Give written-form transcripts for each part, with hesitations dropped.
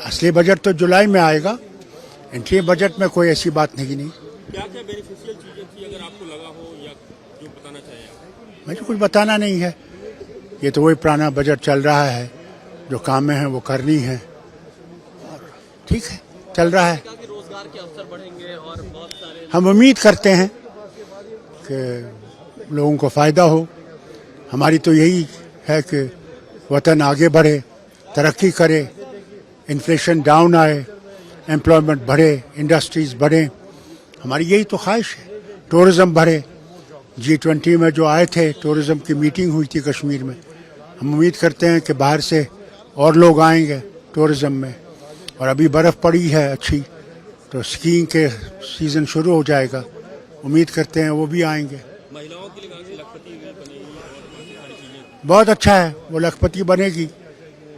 असली बजट तो जुलाई में आएगा, इंट्री बजट में कोई ऐसी बात नहीं। क्या क्या बेनिफिशियल चीजें थी अगर आपको लगा हो या जो बताना चाहिए आप? मुझे कुछ बताना नहीं है, ये तो वही पुराना बजट चल रहा है, जो काम में है वो करनी है और ठीक है, चल रहा है। रोजगार के अवसर बढ़ेंगे और बहुत सारे हम उम्मीद करते हैं कि लोगों को फायदा हो। हमारी तो यही है कि वतन आगे बढ़े, तरक्की करे, इन्फ्लेशन डाउन आए, एम्प्लॉयमेंट बढ़े, इंडस्ट्रीज बढ़े, हमारी यही तो ख्वाहिश है। टूरिज्म बढ़े। G20 में जो आए थे, टूरिज्म की मीटिंग हुई थी कश्मीर में, हम उम्मीद करते हैं कि बाहर से और लोग आएंगे टूरिज्म में। और अभी बर्फ़ पड़ी है अच्छी, तो स्कीइंग के सीज़न शुरू हो जाएगा, उम्मीद करते हैं वो भी आएंगे। महिलाओं के लिए लखपति बनेगी और सारी चीजें बहुत अच्छा है, वो लखपति बनेगी,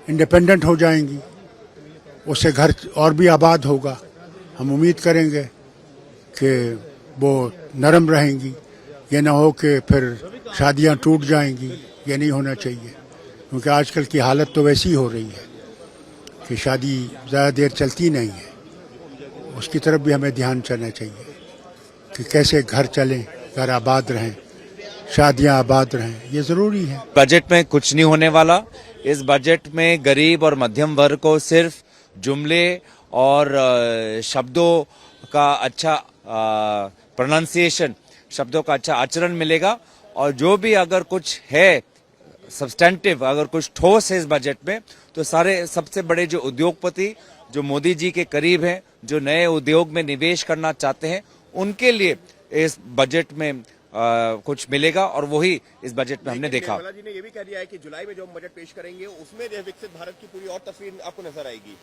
इंडिपेंडेंट हो जाएंगी, उससे घर और भी आबाद होगा। हम उम्मीद करेंगे कि वो नरम रहेंगी, ये ना हो कि फिर शादियां टूट जाएंगी, ये नहीं होना चाहिए। क्योंकि आजकल की हालत तो वैसी हो रही है कि शादी ज़्यादा देर चलती नहीं है, उसकी तरफ भी हमें ध्यान देना चाहिए कि कैसे घर चलें, घर आबाद रहें, शादियां आबाद रहें, ये ज़रूरी है। बजट में कुछ नहीं होने वाला। इस बजट में गरीब और मध्यम वर्ग को सिर्फ जुमले और शब्दों का अच्छा प्रोनाउंसिएशन, शब्दों का अच्छा आचरण मिलेगा। और जो भी अगर कुछ है सब्सटेंटिव, अगर कुछ ठोस है इस बजट में, तो सारे सबसे बड़े जो उद्योगपति जो मोदी जी के करीब हैं, जो नए उद्योग में निवेश करना चाहते हैं, उनके लिए इस बजट में कुछ मिलेगा। और वही इस बजट में हमने देखा। निर्मला जी ने ये भी कह दिया है कि जुलाई में जो हम बजट पेश करेंगे उसमें विकसित भारत की पूरी और तस्वीर आपको नजर आएगी।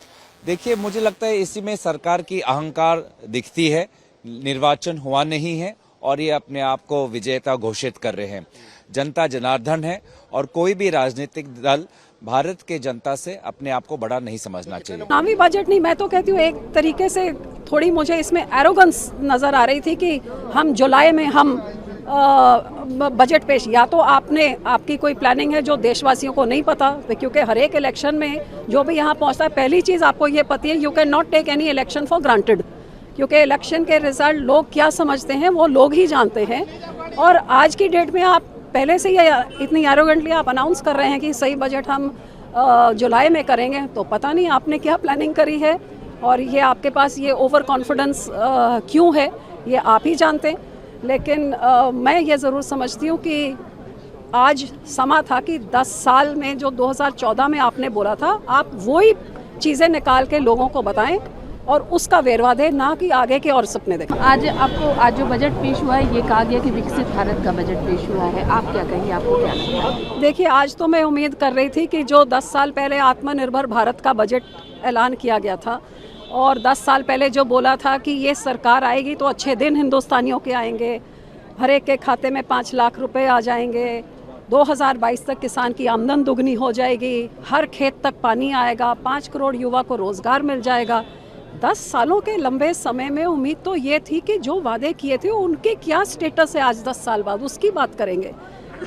देखिए, मुझे लगता है इसी में सरकार की अहंकार दिखती है। निर्वाचन हुआ नहीं है और ये अपने आप को विजेता घोषित कर रहे हैं। जनता जनार्दन है और कोई भी राजनीतिक दल भारत के जनता से अपने आप को बड़ा नहीं समझना चाहिए। चुनावी बजट नहीं, मैं तो कहती हूँ एक तरीके से थोड़ी मुझे इसमें एरोगेंस नजर आ रही थी कि हम जुलाई में हम बजट पेश, या तो आपकी कोई प्लानिंग है जो देशवासियों को नहीं पता, क्योंकि हर एक इलेक्शन में जो भी यहाँ पहुँचता है, पहली चीज़ आपको ये पता है, you can not take any election for granted, क्योंकि इलेक्शन के रिजल्ट लोग क्या समझते हैं वो लोग ही जानते हैं। और आज की डेट में आप पहले से ही इतनी एरोगेंटली आप अनाउंस कर रहे हैं कि सही बजट हम जुलाई में करेंगे, तो पता नहीं आपने क्या प्लानिंग करी है और ये आपके पास ये ओवर कॉन्फिडेंस क्यों है, ये आप ही जानते हैं। लेकिन मैं ये ज़रूर समझती हूँ कि आज समा था कि 10 साल में जो 2014 में आपने बोला था, आप वही चीज़ें निकाल के लोगों को बताएं और उसका वेरवा दें, ना कि आगे के और सपने देखें। आज जो बजट पेश हुआ है, ये कहा गया कि विकसित भारत का बजट पेश हुआ है, आप क्या कहेंगे, आपको क्या लगता है? देखिए, आज तो मैं उम्मीद कर रही थी कि जो 10 साल पहले आत्मनिर्भर भारत का बजट ऐलान किया गया था और 10 साल पहले जो बोला था कि ये सरकार आएगी तो अच्छे दिन हिंदुस्तानियों के आएंगे, हर एक के खाते में 5 लाख रुपए आ जाएंगे, 2022 तक किसान की आमदन दुगनी हो जाएगी, हर खेत तक पानी आएगा, 5 करोड़ युवा को रोज़गार मिल जाएगा। 10 सालों के लंबे समय में उम्मीद तो ये थी कि जो वादे किए थे उनके क्या स्टेटस है आज 10 साल बाद, उसकी बात करेंगे।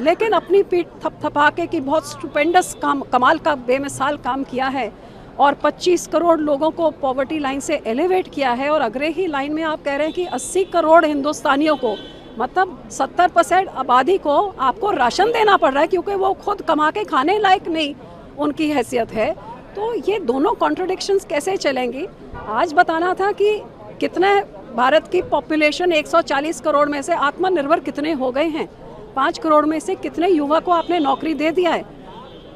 लेकिन अपनी पीठ थपथपा के कि बहुत स्टुपेंडस काम, कमाल का बेमिसाल काम किया है और 25 करोड़ लोगों को पॉवर्टी लाइन से एलिवेट किया है, और अगले ही लाइन में आप कह रहे हैं कि 80 करोड़ हिंदुस्तानियों को, मतलब 70% आबादी को आपको राशन देना पड़ रहा है, क्योंकि वो खुद कमा के खाने लायक नहीं उनकी हैसियत है। तो ये दोनों कॉन्ट्रडिक्शंस कैसे चलेंगी? आज बताना था कि कितने भारत की पॉपुलेशन 140 करोड़ में से आत्मनिर्भर कितने हो गए हैं, 5 करोड़ में से कितने युवा को आपने नौकरी दे दिया है,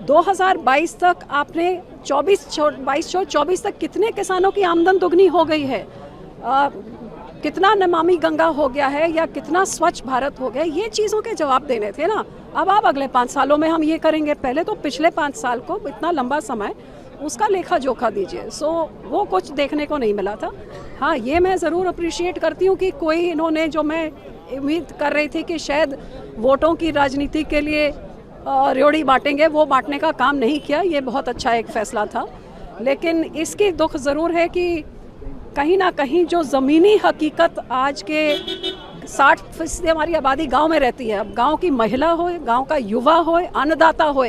2022 तक आपने 22-24 तक कितने किसानों की आमदन दुगनी हो गई है, कितना नमामि गंगा हो गया है या कितना स्वच्छ भारत हो गया। ये चीज़ों के जवाब देने थे ना। अब आप अगले 5 सालों में हम ये करेंगे, पहले तो पिछले 5 साल को, इतना लंबा समय, उसका लेखा जोखा दीजिए। सो वो कुछ देखने को नहीं मिला था। हाँ, ये मैं ज़रूर अप्रिशिएट करती हूँ कि कोई इन्होंने, जो मैं उम्मीद कर रही थी कि शायद वोटों की राजनीति के लिए रेवड़ी बांटेंगे, वो बांटने का काम नहीं किया। ये बहुत अच्छा एक फैसला था। लेकिन इसकी दुख ज़रूर है कि कहीं ना कहीं जो ज़मीनी हकीकत, आज के 60% हमारी आबादी गांव में रहती है। अब गांव की महिला हो, गांव का युवा हो, अन्नदाता हो,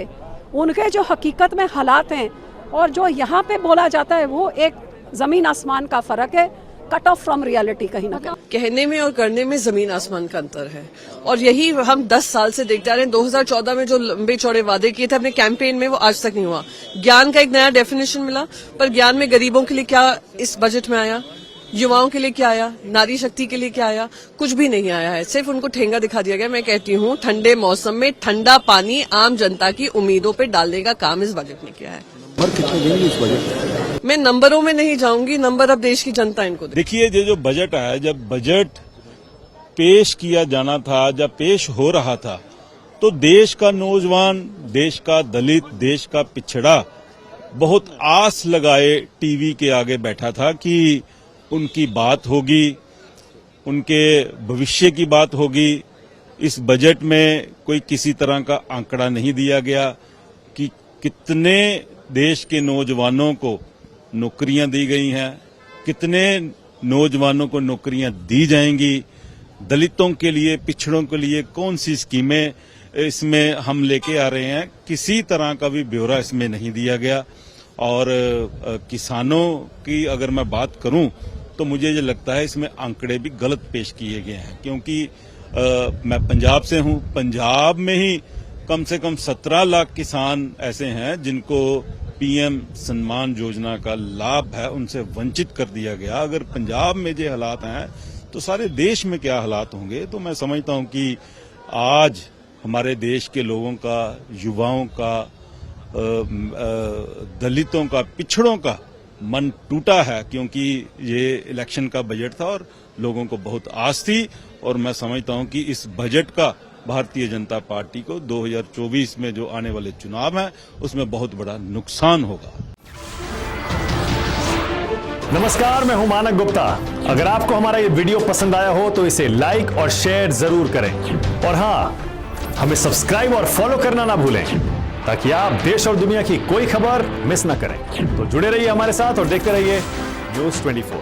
उनके जो हकीकत में हालात हैं और जो यहाँ पे बोला जाता है वो एक ज़मीन आसमान का फ़र्क है, कट ऑफ फ्रॉम रियलिटी कहीं ना कहीं। कहने में और करने में जमीन आसमान का अंतर है, और यही हम 10 साल से देखते आ रहे हैं। 2014 में जो लंबे चौड़े वादे किए थे अपने कैंपेन में, वो आज तक नहीं हुआ। ज्ञान का एक नया डेफिनेशन मिला, पर ज्ञान में गरीबों के लिए क्या इस बजट में आया, युवाओं के लिए क्या आया, नारी शक्ति के लिए क्या आया? कुछ भी नहीं आया है, सिर्फ उनको ठेंगा दिखा दिया गया। मैं कहती हूँ ठंडे मौसम में ठंडा पानी आम जनता की उम्मीदों पे डालने का काम इस बजट ने किया है। कितने देंगे इस बजट? मैं नंबरों में नहीं जाऊंगी, नंबर अब देश की जनता इनको दे। देखिए, ये जो बजट आया, जब बजट पेश किया जाना था, जब पेश हो रहा था, तो देश का नौजवान, देश का दलित, देश का पिछड़ा बहुत आस लगाए टीवी के आगे बैठा था कि उनकी बात होगी, उनके भविष्य की बात होगी। इस बजट में कोई किसी तरह का आंकड़ा नहीं दिया गया कि कितने देश के नौजवानों को नौकरियां दी गई हैं, कितने नौजवानों को नौकरियां दी जाएंगी, दलितों के लिए, पिछड़ों के लिए कौन सी स्कीमें इसमें हम लेके आ रहे हैं। किसी तरह का भी ब्यौरा इसमें नहीं दिया गया। और किसानों की अगर मैं बात करूं तो मुझे ये लगता है इसमें आंकड़े भी गलत पेश किए गए हैं, क्योंकि मैं पंजाब से हूं। पंजाब में ही कम से कम 17 लाख किसान ऐसे हैं जिनको पीएम सम्मान योजना का लाभ है, उनसे वंचित कर दिया गया। अगर पंजाब में ये हालात हैं तो सारे देश में क्या हालात होंगे। तो मैं समझता हूं कि आज हमारे देश के लोगों का, युवाओं का, दलितों का, पिछड़ों का मन टूटा है, क्योंकि ये इलेक्शन का बजट था और लोगों को बहुत आस थी। और मैं समझता हूं कि इस बजट का भारतीय जनता पार्टी को 2024 में जो आने वाले चुनाव हैं उसमें बहुत बड़ा नुकसान होगा। नमस्कार, मैं हूं मानक गुप्ता। अगर आपको हमारा ये वीडियो पसंद आया हो तो इसे लाइक और शेयर जरूर करें, और हाँ, हमें सब्सक्राइब और फॉलो करना ना भूलें, ताकि आप देश और दुनिया की कोई खबर मिस ना करें। तो जुड़े रहिए हमारे साथ और देखते रहिए न्यूज़ 24।